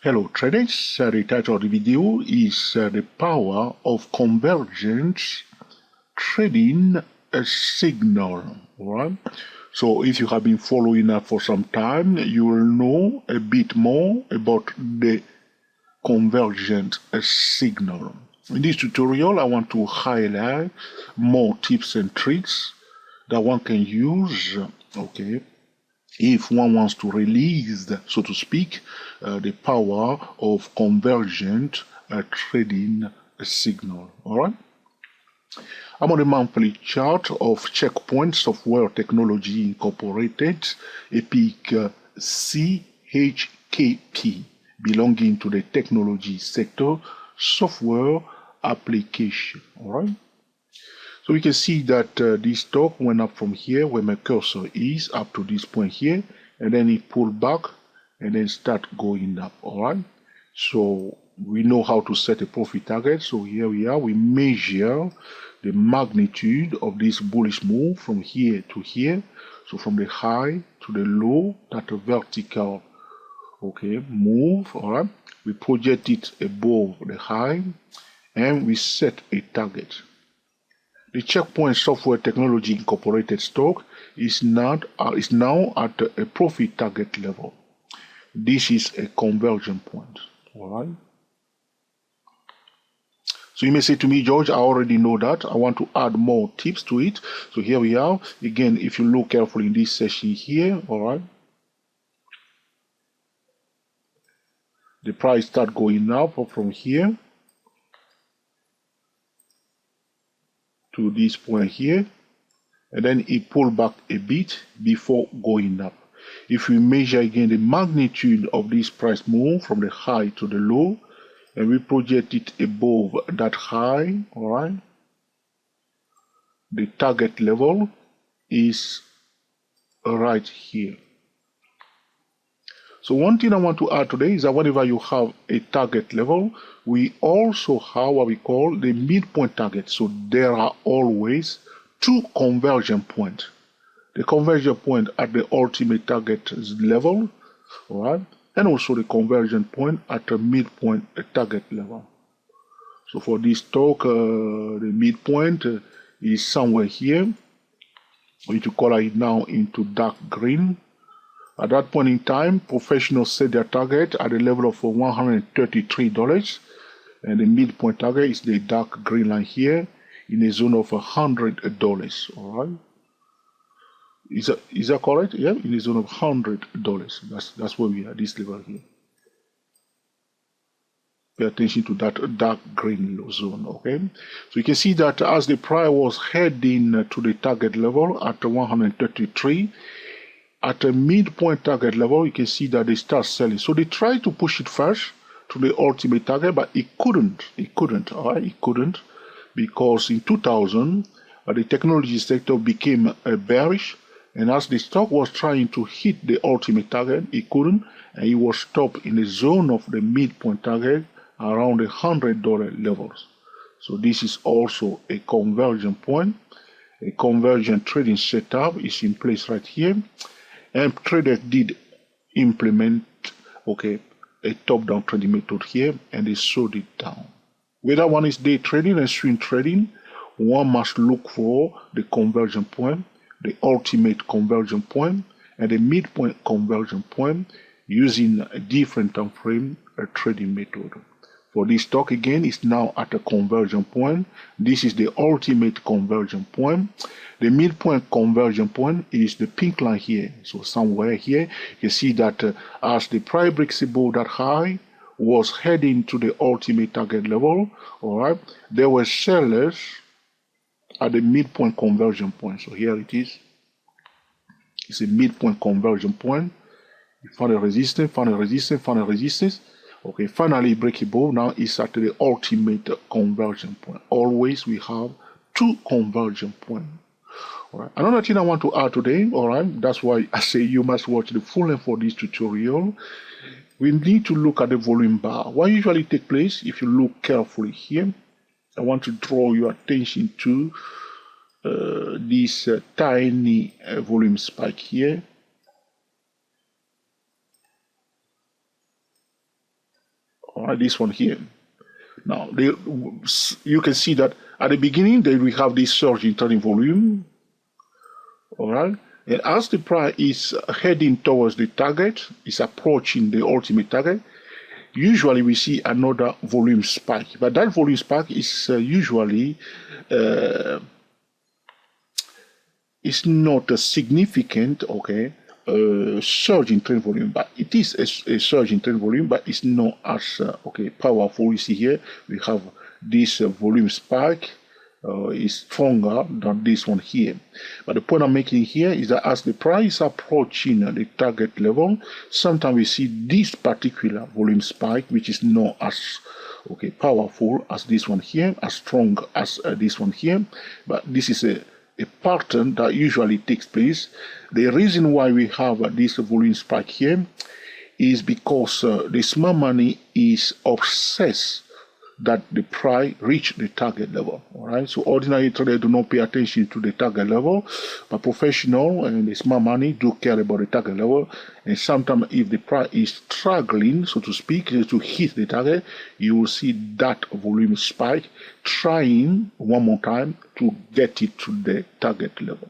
Hello traders, the title of the video is the power of convergence trading a signal. Alright, so if you have been following up for some time, you will know a bit more about the convergent signal. In this tutorial, I want to highlight more tips and tricks that one can use, if one wants to release, so to speak, the power of convergent trading signal. All right. I'm on the monthly chart of Checkpoint Software Technology Incorporated, EPIC CHKP, belonging to the technology sector, software application. All right. So we can see that this stock went up from here where my cursor is up to this point here, and then it pulled back and then start going up. All right. So we know how to set a profit target. So here we are. We measure the magnitude of this bullish move from here to here. So from the high to the low, that a vertical move. All right. We project it above the high and we set a target. The Checkpoint Software Technology Incorporated stock is now at a profit target level. This is a conversion point. All right. So you may say to me, George, I already know that. I want to add more tips to it. So here we are. Again, if you look carefully in this session here, all right, the price start going up from here to this point here, and then it pulled back a bit before going up. If we measure again the magnitude of this price move from the high to the low, and we project it above that high, all right, the target level is right here. So one thing I want to add today is that whenever you have a target level, we also have what we call the midpoint target. So there are always two conversion points. The conversion point at the ultimate target level, all right, and also the conversion point at the midpoint target level. So for this stock, the midpoint is somewhere here. We need to color it now into dark green. At that point in time, professionals set their target at the level of $133, and the midpoint target is the dark green line here in a zone of $100. All right, is that correct? Yeah, in a zone of $100. That's where we are. This level here. Pay attention to that dark green zone. Okay, so you can see that as the price was heading to the target level at 133. At a midpoint target level, you can see that they start selling. So they tried to push it first to the ultimate target, but it couldn't. All right, it couldn't, because in 2000, the technology sector became bearish, and as the stock was trying to hit the ultimate target, it couldn't, and it was stopped in the zone of the midpoint target around the $100 levels. So this is also a conversion point. A convergent trading setup is in place right here. And traders did implement a top-down trading method here, and they sold it down. Whether one is day trading and swing trading, one must look for the conversion point, the ultimate conversion point, and the midpoint conversion point using a different time frame trading method. For this stock again, is now at a conversion point. This is the ultimate conversion point. The midpoint conversion point is the pink line here. So somewhere here, you see that as the price breaks above that high, was heading to the ultimate target level, all right, there were sellers at the midpoint conversion point. So here it is. It's a midpoint conversion point. You found a resistance, found a resistance, found a resistance. Okay, finally break above. Now it's at the ultimate conversion point. Always we have two conversion points. All right. Another thing I want to add today, all right, that's why I say you must watch the full length for this tutorial. We need to look at the volume bar. What usually takes place, if you look carefully here, I want to draw your attention to this tiny volume spike here. All right, this one here. Now, you can see that at the beginning, we have this surge in trading volume. All right. And as the price is heading towards the target, is approaching the ultimate target, usually we see another volume spike. But that volume spike is usually is not a significant, okay, surge in trade volume, but it is a surge in trade volume, but it's not as okay powerful. You see here we have this volume spike is stronger than this one here. But the point I'm making here is that as the price is approaching the target level, sometimes we see this particular volume spike, which is not as okay powerful as this one here, as strong as this one here, but this is a pattern that usually takes place. The reason why we have this volume spike here is because the smart money is obsessed that the price reach the target level. All right. So ordinary traders do not pay attention to the target level, but professional and the smart money do care about the target level. And sometimes if the price is struggling, so to speak, to hit the target, you will see that volume spike trying one more time to get it to the target level.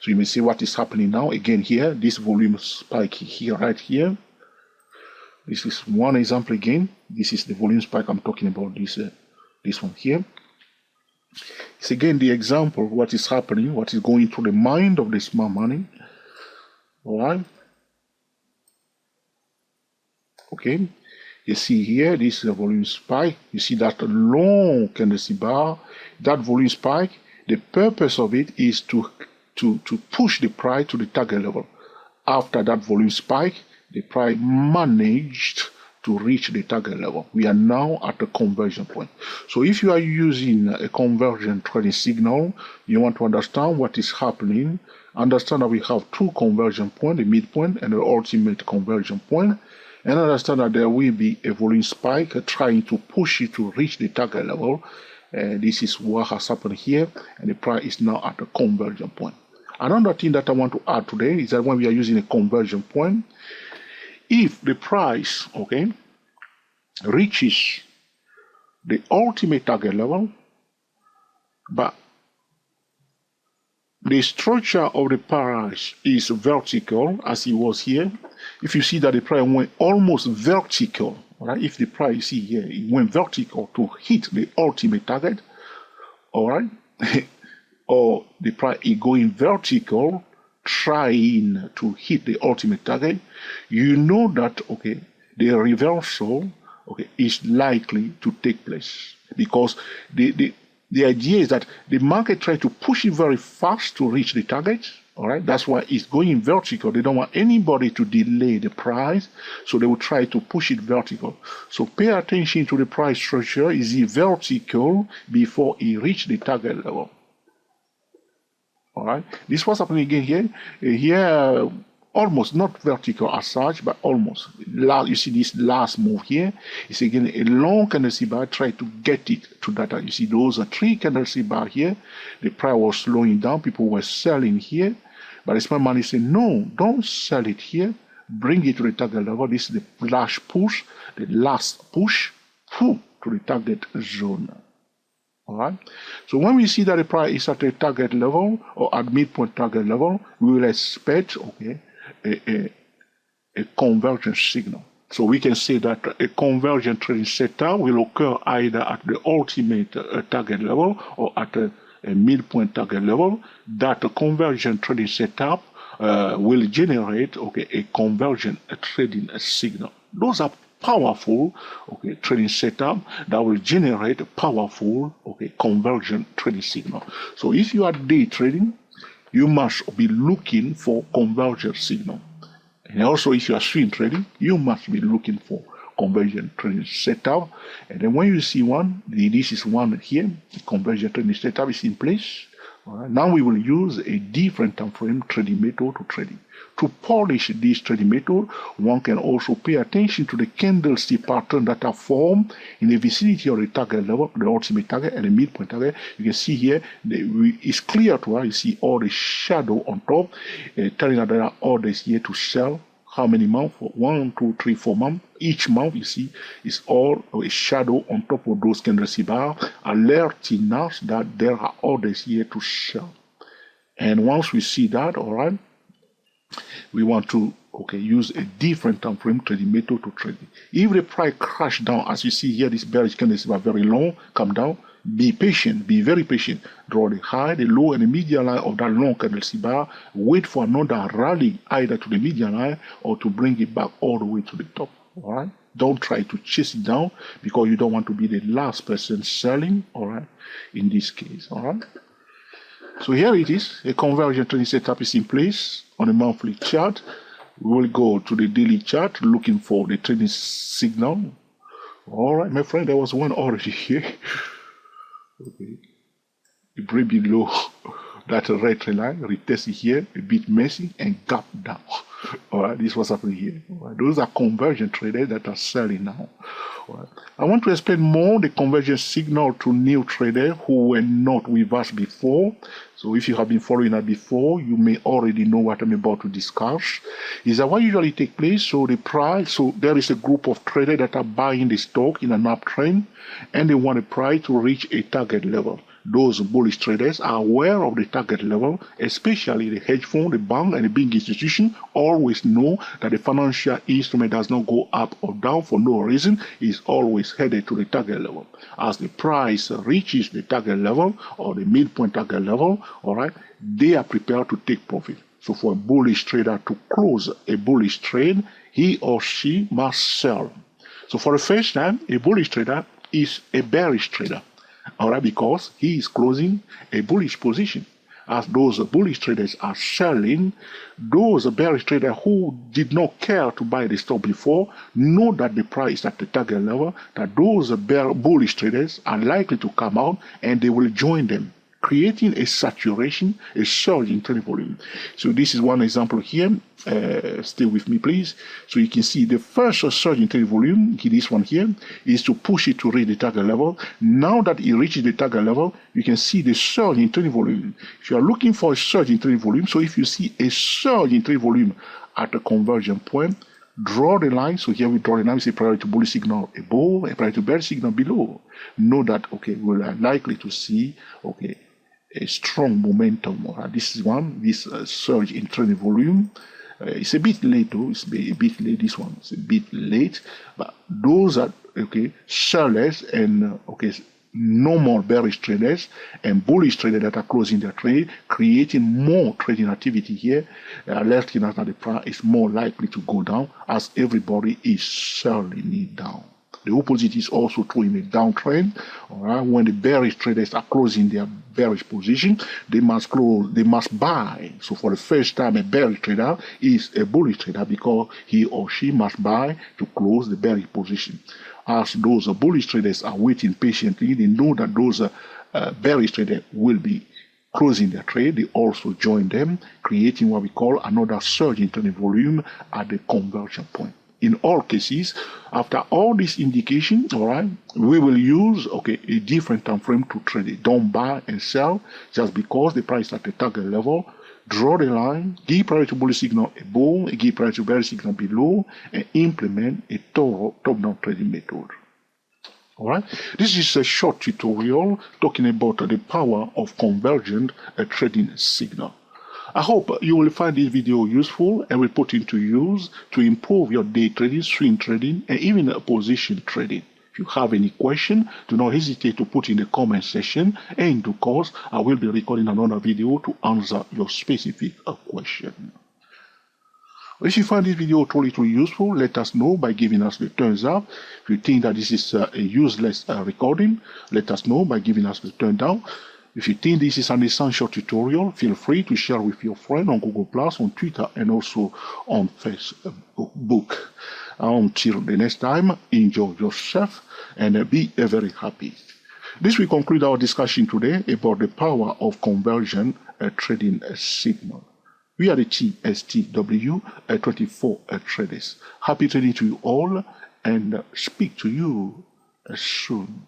So you may see what is happening now. Again here, this volume spike here, right here. This is one example again. This is the volume spike I'm talking about, this one here. It's again the example of what is happening, what is going through the mind of the smart money. All right. Okay. You see here, this is a volume spike. You see that long candlestick bar, that volume spike. The purpose of it is to push the price to the target level. After that volume spike, the price managed to reach the target level. We are now at the conversion point. So if you are using a convergent trading signal, you want to understand what is happening. Understand that we have two conversion points, the midpoint and the ultimate conversion point. And understand that there will be a volume spike trying to push it to reach the target level. This is what has happened here, and the price is now at the conversion point. Another thing that I want to add today is that when we are using a conversion point, if the price, okay, reaches the ultimate target level, but the structure of the price is vertical, as it was here, if you see that the price went almost vertical, right? If the price you see here, it went vertical to hit the ultimate target, all right, or the price is going vertical, trying to hit the ultimate target, you know that okay, the reversal okay is likely to take place, because the idea is that the market tries to push it very fast to reach the target. All right, that's why it's going vertical. They don't want anybody to delay the price, so they will try to push it vertical. So pay attention to the price structure. Is it vertical before it reaches the target level? All right, this was happening again here. Here, almost not vertical as such, but almost. You see this last move here. It's again a long candlestick bar. Try to get it to that. You see those are three candlestick bar here. The price was slowing down. People were selling here, but the smart money said, no, don't sell it here. Bring it to the target level. This is the last push, the last push, to the target zone. All right. So when we see that the price is at a target level or at midpoint target level, we will expect okay a convergence signal. So we can say that a convergent trading setup will occur either at the ultimate target level or at a midpoint target level. That convergent trading setup will generate okay a convergent trading signal. Those are powerful okay trading setup that will generate a powerful okay convergent trading signal. So if you are day trading, you must be looking for convergent signal. And also if you are swing trading, you must be looking for convergent trading setup. And then when you see one, this is one here, the convergent trading setup is in place. All right. Now we will use a different time frame trading method to trading. To polish this trading method, one can also pay attention to the candlestick pattern that are formed in the vicinity of the target level, the ultimate target and the midpoint target. You can see here, it's clear to us. You see all the shadow on top, telling us there are orders here to sell how many months? 1, 2, 3, 4 months. Each month, you see, is all a shadow on top of those candlestick bar, alerting us that there are orders here to sell. And once we see that, all right, we want to use a different time frame trading method to trade it. If the price crash down, as you see here, this bearish candles are very long, come down, be patient, be very patient. Draw the high, the low, and the median line of that long candlestick bar. Wait for another rally either to the median line or to bring it back all the way to the top. All right. Don't try to chase it down because you don't want to be the last person selling. All right. In this case. All right. So here it is. A convergent trading setup is in place on a monthly chart. We will go to the daily chart looking for the trading signal. All right, my friend, there was one already here. Okay, it break below that red trend line, retest it here, a bit messy, and gap down. All right, this was happening here. All right, those are convergent traders that are selling now. All right. I want to explain more the convergence signal to new traders who were not with us before. So if you have been following us before, you may already know what I'm about to discuss. Is that what usually takes place? So the price, so there is a group of traders that are buying the stock in an uptrend, and they want the price to reach a target level. Those bullish traders are aware of the target level, especially the hedge fund, the bank, and the big institution always know that the financial instrument does not go up or down for no reason. It's always headed to the target level. As the price reaches the target level or the midpoint target level, all right, they are prepared to take profit. So for a bullish trader to close a bullish trade, he or she must sell. So for the first time, a bullish trader is a bearish trader. All right, because he is closing a bullish position. As those bullish traders are selling, those bearish traders who did not care to buy the stock before know that the price is at the target level, that those bullish traders are likely to come out and they will join them, creating a saturation, a surge in trading volume. So this is one example here. Stay with me, please. So you can see the first surge in trading volume, this one here, is to push it to reach the target level. Now that it reaches the target level, you can see the surge in trading volume. If you are looking for a surge in trading volume, so if you see a surge in trading volume at a convergent point, draw the line. So here we draw the line, we say prior to bullish signal above and prior to bearish signal below. Know that, we are likely to see, a strong momentum. This is one, this surge in trading volume. It's a bit late though, it's a bit late, this one, it's a bit late, but those are, sellers and, normal bearish traders and bullish traders that are closing their trade, creating more trading activity here, alerting us that the price is more likely to go down as everybody is selling it down. The opposite is also true in a downtrend. All right, when the bearish traders are closing their bearish position, they must buy. So for the first time, a bearish trader is a bullish trader because he or she must buy to close the bearish position. As those bullish traders are waiting patiently, they know that those bearish traders will be closing their trade. They also join them, creating what we call another surge in trading volume at the conversion point. In all cases, after all this indication, all right, we will use a different time frame to trade it. Don't buy and sell just because the price is at the target level. Draw the line, give prior to bullish signal above, give prior to bearish signal below, and implement a thorough top-down trading method. All right, this is a short tutorial talking about the power of convergent trading signal. I hope you will find this video useful and will put into use to improve your day trading, swing trading, and even position trading. If you have any question, do not hesitate to put in the comment section, and in due course, I will be recording another video to answer your specific question. If you find this video truly useful, let us know by giving us the thumbs up. If you think that this is a useless recording, let us know by giving us the thumbs down. If you think this is an essential tutorial, feel free to share with your friend on Google+, on Twitter, and also on Facebook. Until the next time, enjoy yourself and be very happy. This will conclude our discussion today about the power of convergent trading signal. We are the TSTW 24 traders. Happy trading to you all and speak to you soon.